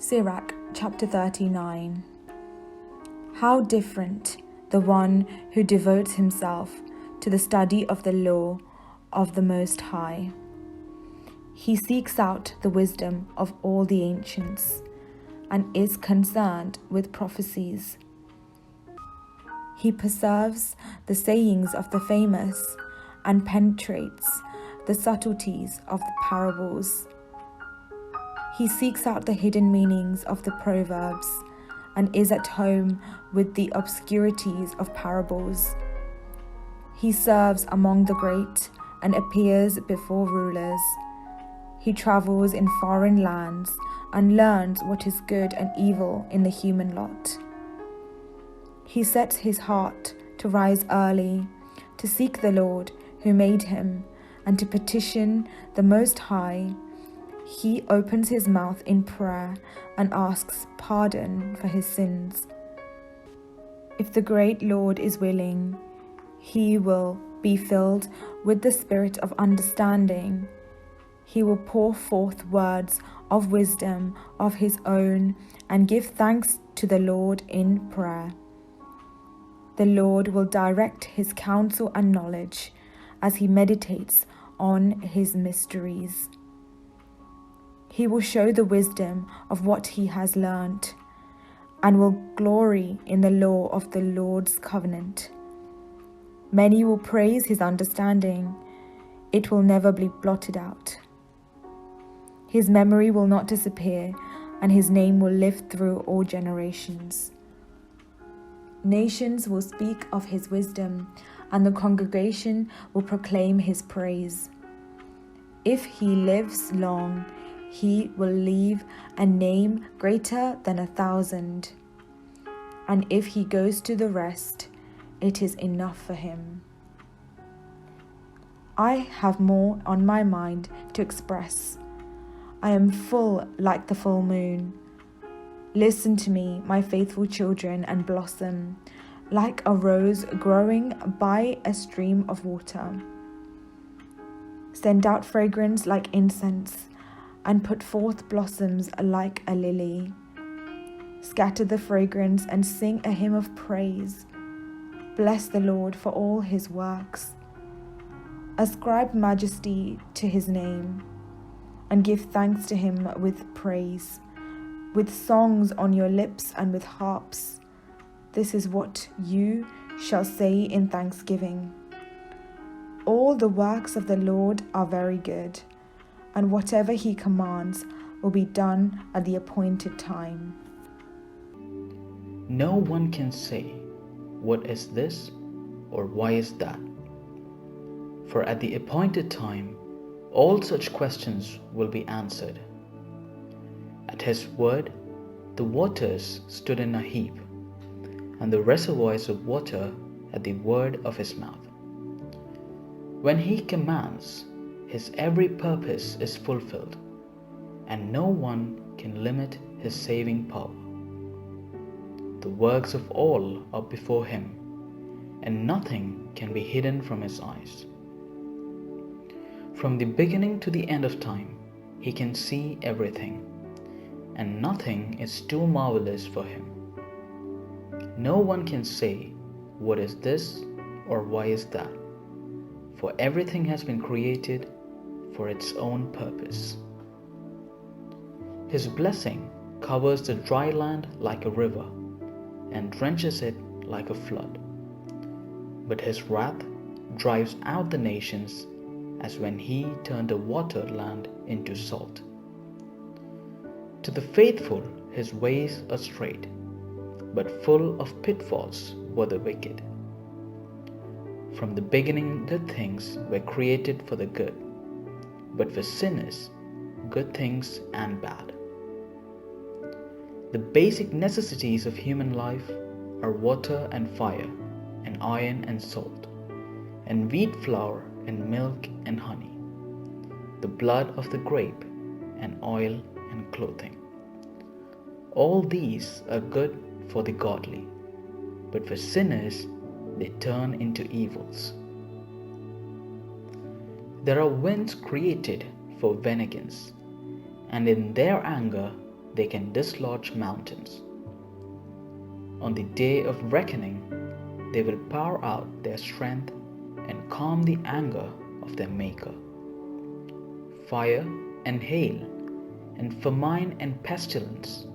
Sirach chapter 39. How different the one who devotes himself to the study of the law of the Most High. He seeks out the wisdom of all the ancients and is concerned with prophecies. He preserves the sayings of the famous and penetrates the subtleties of the parables. He seeks out the hidden meanings of the proverbs and is at home with the obscurities of parables. He serves among the great and appears before rulers. He travels in foreign lands and learns what is good and evil in the human lot. He sets his heart to rise early, to seek the Lord who made him, and to petition the Most High. He opens his mouth in prayer and asks pardon for his sins. If the great Lord is willing, he will be filled with the spirit of understanding. He will pour forth words of wisdom of his own and give thanks to the Lord in prayer. The Lord will direct his counsel and knowledge as he meditates on his mysteries. He will show the wisdom of what he has learnt and will glory in the law of the Lord's covenant. Many will praise his understanding. It will never be blotted out. His memory will not disappear, and his name will live through all generations. Nations will speak of his wisdom, and the congregation will proclaim his praise. If he lives long, he will leave a name greater than 1,000. And if he goes to the rest, it is enough for him. I have more on my mind to express. I am full like the full moon. Listen to me, my faithful children, and blossom like a rose growing by a stream of water. Send out fragrance like incense, and put forth blossoms like a lily. Scatter the fragrance and sing a hymn of praise. Bless the Lord for all his works. Ascribe majesty to his name, and give thanks to him with praise, with songs on your lips and with harps. This is what you shall say in thanksgiving. All the works of the Lord are very good, and whatever he commands will be done at the appointed time. No one can say, "What is this?" or "Why is that?" For at the appointed time, all such questions will be answered. At his word, the waters stood in a heap, and the reservoirs of water at the word of his mouth. When he commands, his every purpose is fulfilled, and no one can limit his saving power. The works of all are before him, and nothing can be hidden from his eyes. From the beginning to the end of time, he can see everything, and nothing is too marvelous for him. No one can say, "What is this?" or "Why is that?" For everything has been created for its own purpose. His blessing covers the dry land like a river and drenches it like a flood. But his wrath drives out the nations as when he turned a watered land into salt. To the faithful his ways are straight, but full of pitfalls were the wicked. From the beginning good things were created for the good, but for sinners, good things and bad. The basic necessities of human life are water and fire, and iron and salt, and wheat flour and milk and honey, the blood of the grape, and oil and clothing. All these are good for the godly, but for sinners they turn into evils. There are winds created for vengeance, and in their anger they can dislodge mountains. On the day of reckoning, they will pour out their strength and calm the anger of their Maker. Fire and hail, and famine and pestilence,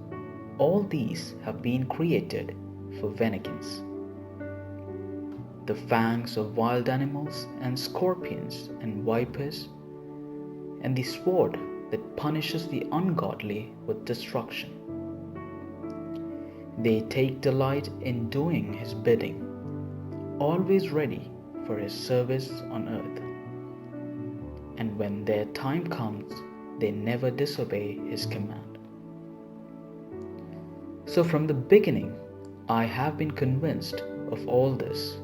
all these have been created for vengeance. The fangs of wild animals and scorpions and vipers, and the sword that punishes the ungodly with destruction. They take delight in doing his bidding, always ready for his service on earth. And when their time comes, they never disobey his command. So from the beginning, I have been convinced of all this,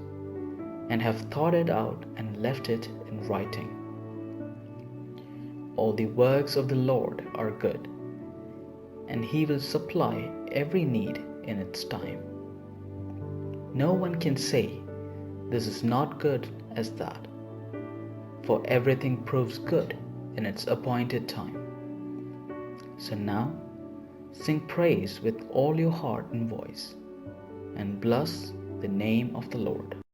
and have thought it out and left it in writing. All the works of the Lord are good, and he will supply every need in its time. No one can say, "This is not good as that," for everything proves good in its appointed time. So now, sing praise with all your heart and voice, and bless the name of the Lord.